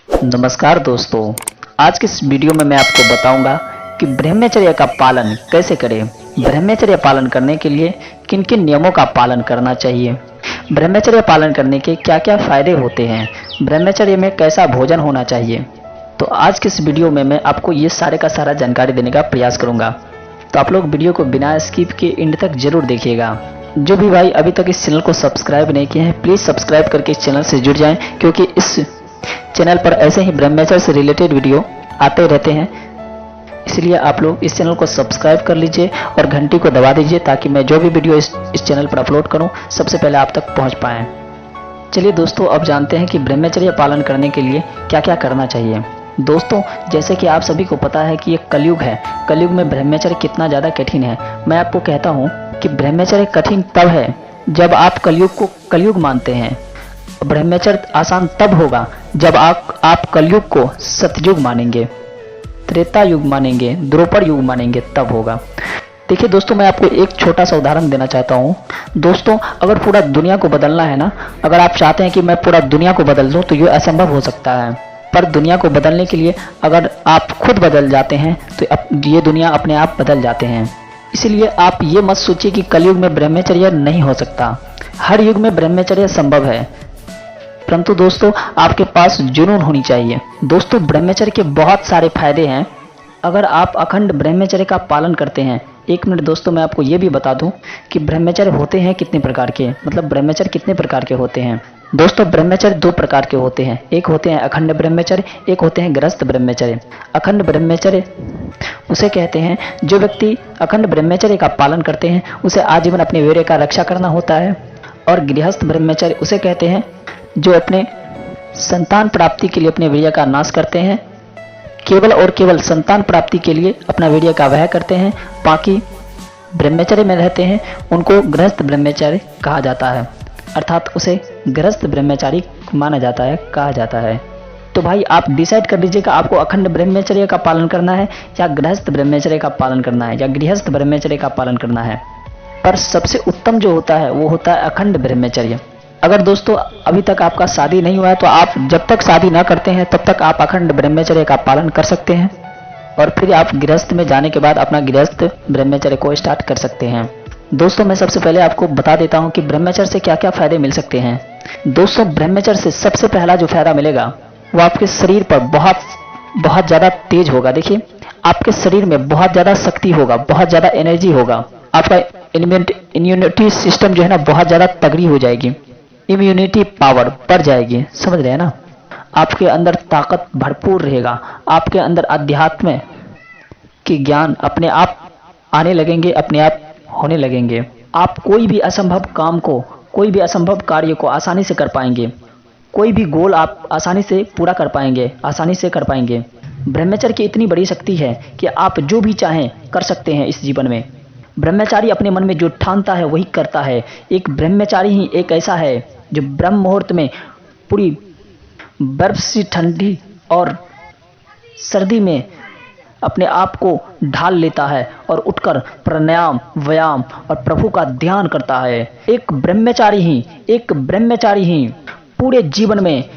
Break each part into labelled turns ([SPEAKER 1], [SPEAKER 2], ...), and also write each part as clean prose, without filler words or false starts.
[SPEAKER 1] नमस्कार दोस्तों, आज के इस वीडियो में मैं आपको बताऊंगा कि ब्रह्मचर्य का पालन कैसे करें। ब्रह्मचर्य पालन करने के लिए किन किन नियमों का पालन करना चाहिए, ब्रह्मचर्य पालन करने के क्या क्या फायदे होते हैं, ब्रह्मचर्य में कैसा भोजन होना चाहिए। तो आज के इस वीडियो में मैं आपको ये सारे का सारा जानकारी देने का प्रयास करूंगा। तो आप लोग वीडियो को बिना स्किप के एंड तक जरूर देखिएगा। जो भी भाई अभी तक इस चैनल को सब्सक्राइब नहीं किए हैं, प्लीज़ सब्सक्राइब करके इस चैनल से जुड़ जाएं, क्योंकि इस चैनल पर ऐसे ही ब्रह्मचर्य से रिलेटेड वीडियो आते रहते हैं। इसलिए आप लोग इस चैनल को सब्सक्राइब कर लीजिए और घंटी को दबा दीजिए, ताकि मैं जो भी वीडियो इस चैनल पर अपलोड करूं सबसे पहले आप तक पहुंच पाएँ। चलिए दोस्तों, अब जानते हैं कि ब्रह्मचर्य पालन करने के लिए क्या क्या करना चाहिए। दोस्तों, जैसे कि आप सभी को पता है कि ये कलयुग है। कलयुग में ब्रह्मचर्य कितना ज़्यादा कठिन है। मैं आपको कहता हूँ कि ब्रह्मचर्य कठिन तब है जब आप कलयुग को कलयुग मानते हैं। ब्रह्मचर्य आसान तब होगा जब आप कलयुग को सतयुग मानेंगे, त्रेता युग मानेंगे, द्वापर युग मानेंगे, तब होगा। देखिए दोस्तों, मैं आपको एक छोटा सा उदाहरण देना चाहता हूँ। दोस्तों, अगर पूरा दुनिया को बदलना है ना, अगर आप चाहते हैं कि मैं पूरा दुनिया को बदल दूँ तो ये असंभव हो सकता है। पर दुनिया को बदलने के लिए अगर आप खुद बदल जाते हैं तो ये दुनिया अपने आप बदल जाते हैं। इसलिए आप ये मत सोचिए कि कलयुग में ब्रह्मचर्य नहीं हो सकता। हर युग में ब्रह्मचर्य संभव है, परंतु दोस्तों आपके पास जुनून होनी चाहिए। दोस्तों, ब्रह्मचर्य के बहुत सारे फायदे हैं अगर आप अखंड ब्रह्मचर्य का पालन करते हैं। एक मिनट दोस्तों, मैं आपको ये भी बता दूं कि ब्रह्मचर्य होते हैं कितने प्रकार के, मतलब ब्रह्मचर्य कितने प्रकार के होते हैं। दोस्तों, ब्रह्मचर्य दो प्रकार के होते हैं, एक होते हैं अखंड ब्रह्मचर्य, एक होते हैं गृहस्थ ब्रह्मचर्य। अखंड ब्रह्मचर्य उसे कहते हैं जो व्यक्ति अखंड ब्रह्मचर्य का पालन करते हैं उसे आजीवन अपने वीर्य का रक्षा करना होता है। और गृहस्थ ब्रह्मचर्य उसे कहते हैं जो अपने संतान प्राप्ति के लिए अपने वीर्य का नाश करते हैं, केवल और केवल संतान प्राप्ति के लिए अपना वीर्य का वह करते हैं, बाकी ब्रह्मचर्य में रहते हैं, उनको गृहस्थ ब्रह्मचारी कहा जाता है, अर्थात उसे गृहस्थ ब्रह्मचारी माना जाता है, कहा जाता है। तो भाई आप डिसाइड कर लीजिएगा आपको अखंड ब्रह्मचर्य का पालन करना है या गृहस्थ ब्रह्मचर्य का पालन करना है या गृहस्थ ब्रह्मचर्य का पालन करना है। पर सबसे उत्तम जो होता है वो होता है अखंड ब्रह्मचर्य। अगर दोस्तों अभी तक आपका शादी नहीं हुआ है तो आप जब तक शादी ना करते हैं तब तक आप अखंड ब्रह्मचर्य का पालन कर सकते हैं, और फिर आप गृहस्थ में जाने के बाद अपना गृहस्थ ब्रह्मचर्य को स्टार्ट कर सकते हैं। दोस्तों, मैं सबसे पहले आपको बता देता हूं कि ब्रह्मचर्य से क्या क्या फायदे मिल सकते हैं। दोस्तों, ब्रह्मचर्य से सबसे पहला जो फायदा मिलेगा वो आपके शरीर पर बहुत ज्यादा तेज होगा। देखिए, आपके शरीर में बहुत ज्यादा शक्ति होगा, बहुत ज्यादा एनर्जी होगा, आपका इम्यूनिटी सिस्टम जो है ना बहुत ज्यादा तगड़ी हो जाएगी, इम्यूनिटी पावर बढ़ जाएगी, समझ रहे हैं ना। आपके अंदर ताकत भरपूर रहेगा, आपके अंदर अध्यात्म के ज्ञान अपने आप आने लगेंगे, अपने आप होने लगेंगे। आप कोई भी असंभव काम को, कोई भी असंभव कार्य को आसानी से कर पाएंगे, कोई भी गोल आप आसानी से पूरा कर पाएंगे, आसानी से कर पाएंगे। ब्रह्मचर्य की इतनी बड़ी शक्ति है कि आप जो भी चाहें कर सकते हैं इस जीवन में। ब्रह्मचारी अपने मन में जो ठानता है वही करता है। एक ब्रह्मचारी ही एक ऐसा है जो ब्रह्म मुहूर्त में पूरी बर्फ सी ठंडी और सर्दी में अपने आप को ढाल लेता है और उठकर प्राणायाम, व्यायाम और प्रभु का ध्यान करता है। एक ब्रह्मचारी ही पूरे जीवन में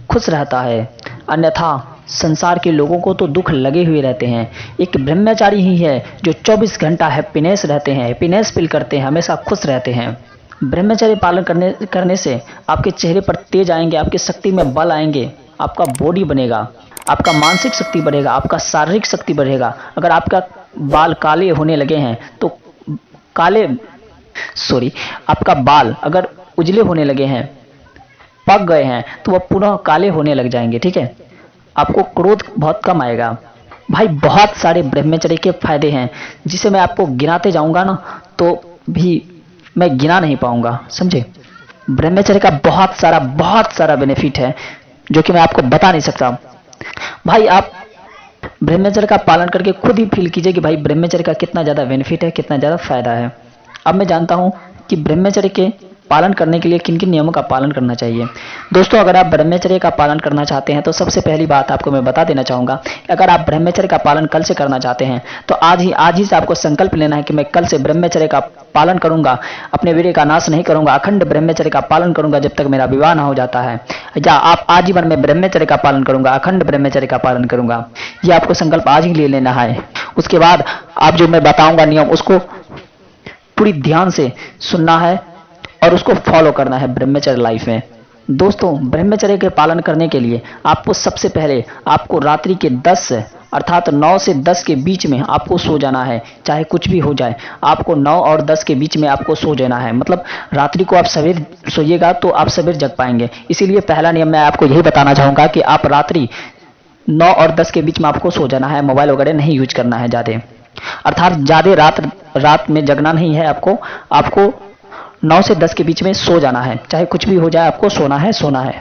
[SPEAKER 1] खुश रहता है, अन्यथा संसार के लोगों को तो दुख लगे हुए रहते हैं। एक ब्रह्मचारी ही है जो 24 घंटा हैप्पीनेस रहते हैं, हैप्पीनेस फील करते हैं, हमेशा खुश रहते हैं। ब्रह्मचर्य पालन करने से आपके चेहरे पर तेज आएंगे, आपकी शक्ति में बल आएंगे, आपका बॉडी बनेगा, आपका मानसिक शक्ति बढ़ेगा, आपका शारीरिक शक्ति बढ़ेगा। अगर आपका बाल काले होने लगे हैं तो आपका बाल अगर उजले होने लगे हैं, पक गए हैं, तो वह पुनः काले होने लग जाएंगे, ठीक है। आपको क्रोध बहुत कम आएगा। भाई बहुत सारे ब्रह्मचर्य के फायदे हैं, जिसे मैं आपको गिनाते जाऊंगा ना तो भी मैं गिना नहीं पाऊंगा, समझे। ब्रह्मचर्य का बहुत सारा बेनिफिट है जो कि मैं आपको बता नहीं सकता। भाई आप ब्रह्मचर्य का पालन करके खुद ही फील कीजिए कि भाई ब्रह्मचर्य का कितना ज़्यादा बेनिफिट है, कितना ज़्यादा फायदा है। अब मैं जानता हूं कि ब्रह्मचर्य के पालन करने के लिए किन किन नियमों का पालन करना चाहिए। दोस्तों, अगर आप ब्रह्मचर्य का पालन करना चाहते हैं तो सबसे पहली बात आपको मैं बता देना चाहूँगा, अगर आप ब्रह्मचर्य का पालन कल से करना चाहते हैं तो आज ही से आपको संकल्प लेना है कि मैं कल से ब्रह्मचर्य का पालन करूंगा, अपने वीर्य का नाश नहीं करूंगा, अखंड ब्रह्मचर्य का पालन करूंगा जब तक मेरा विवाह न हो जाता है, या आप आजीवन में ब्रह्मचर्य का पालन करूंगा, अखंड ब्रह्मचर्य का पालन करूंगा। ये आपको संकल्प आज ही ले लेना है। उसके बाद आप जो मैं बताऊंगा नियम, उसको पूरी ध्यान से सुनना है और उसको फॉलो करना है ब्रह्मचर्य लाइफ में। दोस्तों, ब्रह्मचर्य के पालन करने के लिए आपको सबसे पहले आपको रात्रि के 10 अर्थात 9 से 10 के बीच में आपको सो जाना है। चाहे कुछ भी हो जाए, आपको 9 और 10 के बीच में आपको सो जाना है। मतलब रात्रि को आप सवेर सोइएगा तो आप सवेर जग पाएंगे। इसीलिए पहला नियम मैं आपको यही बताना चाहूँगा कि आप रात्रि 9 और 10 के बीच में आपको सो जाना है। मोबाइल वगैरह नहीं यूज करना है ज़्यादा, अर्थात ज़्यादा रात में जगना नहीं है। आपको 9 से 10 के बीच में सो जाना है। चाहे कुछ भी हो जाए, आपको सोना है।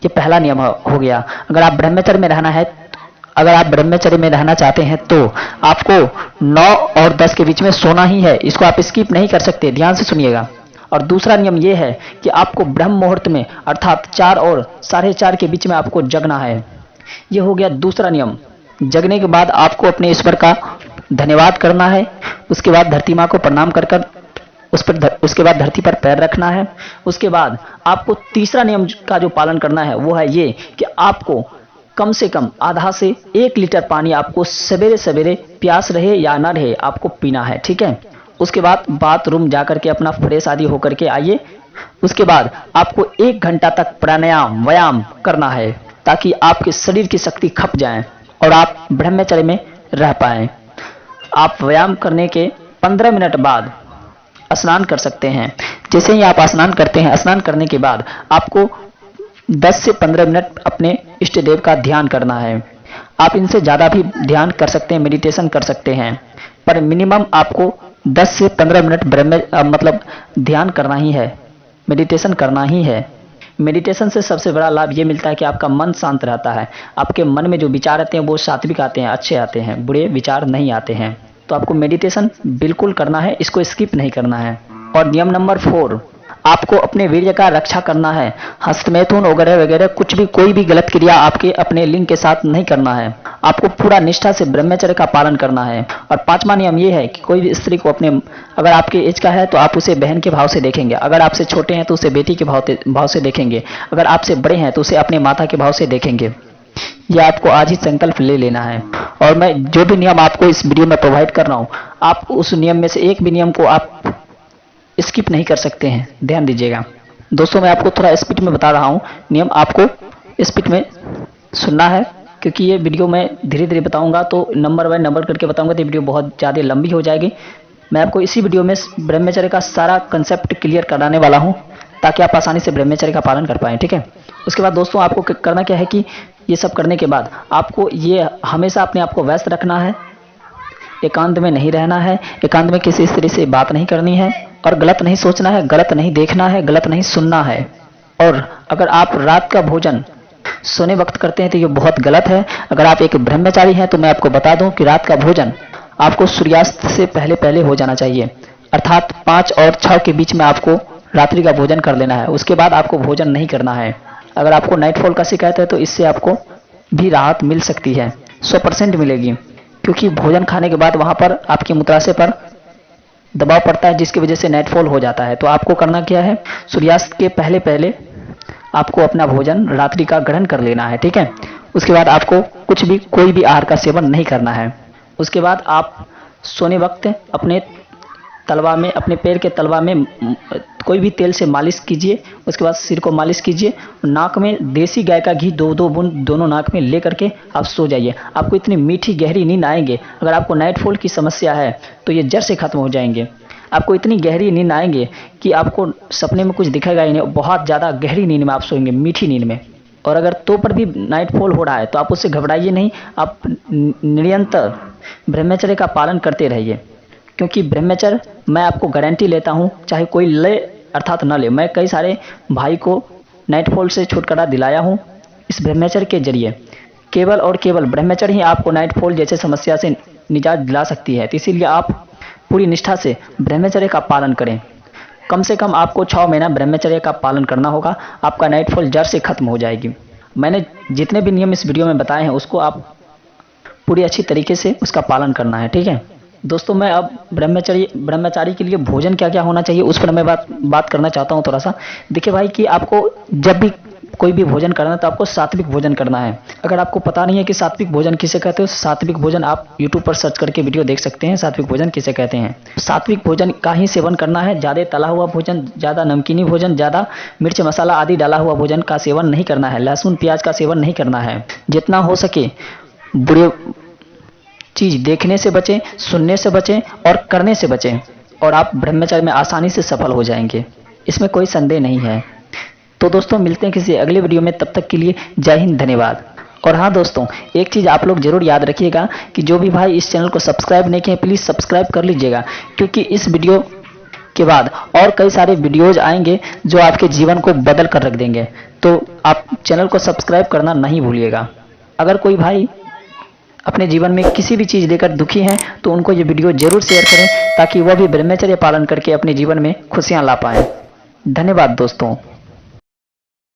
[SPEAKER 1] ये पहला नियम हो गया। अगर आप ब्रह्मचर्य में रहना चाहते हैं तो आपको 9 और 10 के बीच में सोना ही है। इसको आप स्किप नहीं कर सकते, ध्यान से सुनिएगा। और दूसरा नियम यह है कि आपको ब्रह्म मुहूर्त में अर्थात 4 और 4:30 के बीच में आपको जगना है। यह हो गया दूसरा नियम। जगने के बाद आपको अपने ईश्वर का धन्यवाद करना है। उसके बाद धरती माँ को प्रणाम कर उसके बाद धरती पर पैर रखना है। उसके बाद आपको तीसरा नियम का जो पालन करना है वो है ये कि आपको कम से कम आधा से 1 लीटर पानी आपको सवेरे सवेरे, प्यास रहे या ना रहे, आपको पीना है। ठीक है। उसके बाद बाथरूम जाकर के अपना फ्रेश आदि होकर के आइए। उसके बाद आपको 1 घंटा तक प्राणायाम व्यायाम करना है ताकि आपके शरीर की शक्ति खप जाए और आप ब्रह्मचर्य में रह पाएं। आप व्यायाम करने के 15 मिनट बाद स्नान कर सकते हैं। जैसे ही आप स्नान करते हैं, स्नान करने के बाद आपको 10 से 15 मिनट अपने इष्ट देव का ध्यान करना है। आप इनसे ज़्यादा भी ध्यान कर सकते हैं, मेडिटेशन कर सकते हैं, पर मिनिमम आपको 10 से 15 मिनट ध्यान करना ही है, मेडिटेशन करना ही है। मेडिटेशन से सबसे बड़ा लाभ ये मिलता है कि आपका मन शांत रहता है। आपके मन में जो विचार आते हैं वो सात्विक आते हैं, अच्छे आते हैं, बुरे विचार नहीं आते हैं। तो आपको मेडिटेशन बिल्कुल करना है, इसको स्किप नहीं करना है। और नियम नंबर 4, आपको अपने वीर्य का रक्षा करना है। हस्तमैथुन वगैरह वगैरह कुछ भी, कोई भी गलत क्रिया आपके अपने लिंग के साथ नहीं करना है। आपको पूरा निष्ठा से ब्रह्मचर्य का पालन करना है। और 5वां नियम ये है कि कोई भी स्त्री को अगर आपके एज का है तो आप उसे बहन के भाव से देखेंगे, अगर आपसे छोटे हैं तो उसे बेटी के भाव से देखेंगे, अगर आपसे बड़े हैं तो उसे अपने माता के भाव से देखेंगे। यह आपको आज ही संकल्प ले लेना है। और मैं जो भी नियम आपको इस वीडियो में प्रोवाइड कर रहा हूँ, आप उस नियम में से एक भी नियम को आप स्किप नहीं कर सकते हैं, ध्यान दीजिएगा। दोस्तों, मैं आपको थोड़ा स्पीड में बता रहा हूँ, नियम आपको स्पीड में सुनना है, क्योंकि ये वीडियो मैं धीरे धीरे बताऊंगा तो नंबर बाय नंबर करके बताऊंगा तो वीडियो बहुत ज़्यादा लंबी हो जाएगी। मैं आपको इसी वीडियो में ब्रह्मचर्य का सारा कंसेप्ट क्लियर कराने वाला हूँ ताकि आप आसानी से ब्रह्मचर्य का पालन कर पाएँ। ठीक है। उसके बाद दोस्तों, आपको करना क्या है कि ये सब करने के बाद आपको ये हमेशा अपने आप को व्यस्त रखना है, एकांत में नहीं रहना है, एकांत में किसी स्त्री से बात नहीं करनी है, और गलत नहीं सोचना है, गलत नहीं देखना है, गलत नहीं सुनना है। और अगर आप रात का भोजन सोने वक्त करते हैं तो ये बहुत गलत है। अगर आप एक ब्रह्मचारी हैं तो मैं आपको बता दूं कि रात का भोजन आपको सूर्यास्त से पहले पहले हो जाना चाहिए, अर्थात 5 और 6 के बीच में आपको रात्रि का भोजन कर लेना है। उसके बाद आपको भोजन नहीं करना है। अगर आपको नाइटफॉल का शिकायत है तो इससे आपको भी राहत मिल सकती है, 100% मिलेगी, क्योंकि भोजन खाने के बाद वहां पर आपके मूत्राशय पर दबाव पड़ता है जिसकी वजह से नाइटफॉल हो जाता है। तो आपको करना क्या है, सूर्यास्त के पहले पहले आपको अपना भोजन रात्रि का ग्रहण कर लेना है। ठीक है। उसके बाद आपको कोई भी आहार का सेवन नहीं करना है। उसके बाद आप सोने वक्त अपने तलवा में, अपने पैर के तलवा में कोई भी तेल से मालिश कीजिए। उसके बाद सिर को मालिश कीजिए। नाक में देसी गाय का घी 2-2 बूंद दोनों नाक में ले करके आप सो जाइए। आपको इतनी मीठी गहरी नींद आएंगे। अगर आपको नाइटफॉल की समस्या है तो ये जड़ से खत्म हो जाएंगे। आपको इतनी गहरी नींद आएंगे कि आपको सपने में कुछ दिखेगा ही नहीं, बहुत ज़्यादा गहरी नींद में आप सोएंगे, मीठी नींद में। और अगर तो पर भी नाइटफॉल हो रहा है तो आप उससे घबराइए नहीं, आप निरंतर ब्रह्मचर्य का पालन करते रहिए, क्योंकि ब्रह्मचर्य मैं आपको गारंटी लेता हूँ, चाहे कोई ले अर्थात न ले, मैं कई सारे भाई को नाइटफॉल से छुटकारा दिलाया हूँ इस ब्रह्मचर्य के जरिए। केवल और केवल ब्रह्मचर्य ही आपको नाइटफॉल जैसे समस्या से निजात दिला सकती है। तो इसीलिए आप पूरी निष्ठा से ब्रह्मचर्य का पालन करें। कम से कम आपको 6 महीना ब्रह्मचर्य का पालन करना होगा, आपका नाइटफॉल जड़ से खत्म हो जाएगी। मैंने जितने भी नियम इस वीडियो में बताए हैं उसको आप पूरी अच्छी तरीके से उसका पालन करना है, ठीक है दोस्तों। मैं अब ब्रह्मचारी के लिए भोजन क्या क्या होना चाहिए उस पर मैं बात करना चाहता हूँ थोड़ा सा। देखिए भाई कि आपको जब भी कोई भी भोजन करना है तो आपको सात्विक भोजन करना है। अगर आपको पता नहीं है कि सात्विक भोजन किसे कहते हो, सात्विक भोजन आप YouTube पर सर्च करके वीडियो देख सकते हैं, सात्विक भोजन किसे कहते हैं। सात्विक भोजन का ही सेवन करना है, ज़्यादा तला हुआ भोजन, ज़्यादा नमकीनी भोजन, ज़्यादा मिर्च मसाला आदि डाला हुआ भोजन का सेवन नहीं करना है, लहसुन प्याज का सेवन नहीं करना है। जितना हो सके बुरे चीज देखने से बचें, सुनने से बचें और करने से बचें, और आप ब्रह्मचर्य में आसानी से सफल हो जाएंगे, इसमें कोई संदेह नहीं है। तो दोस्तों मिलते हैं किसी अगले वीडियो में, तब तक के लिए जय हिंद, धन्यवाद। और हाँ दोस्तों, एक चीज़ आप लोग जरूर याद रखिएगा कि जो भी भाई इस चैनल को सब्सक्राइब नहीं किए प्लीज़ सब्सक्राइब कर लीजिएगा, क्योंकि इस वीडियो के बाद और कई सारे वीडियोज आएंगे जो आपके जीवन को बदल कर रख देंगे। तो आप चैनल को सब्सक्राइब करना नहीं भूलिएगा। अगर कोई भाई अपने जीवन में किसी भी चीज़ लेकर दुखी हैं तो उनको ये वीडियो जरूर शेयर करें, ताकि वह भी ब्रह्मचर्य पालन करके अपने जीवन में खुशियां ला पाएं। धन्यवाद दोस्तों।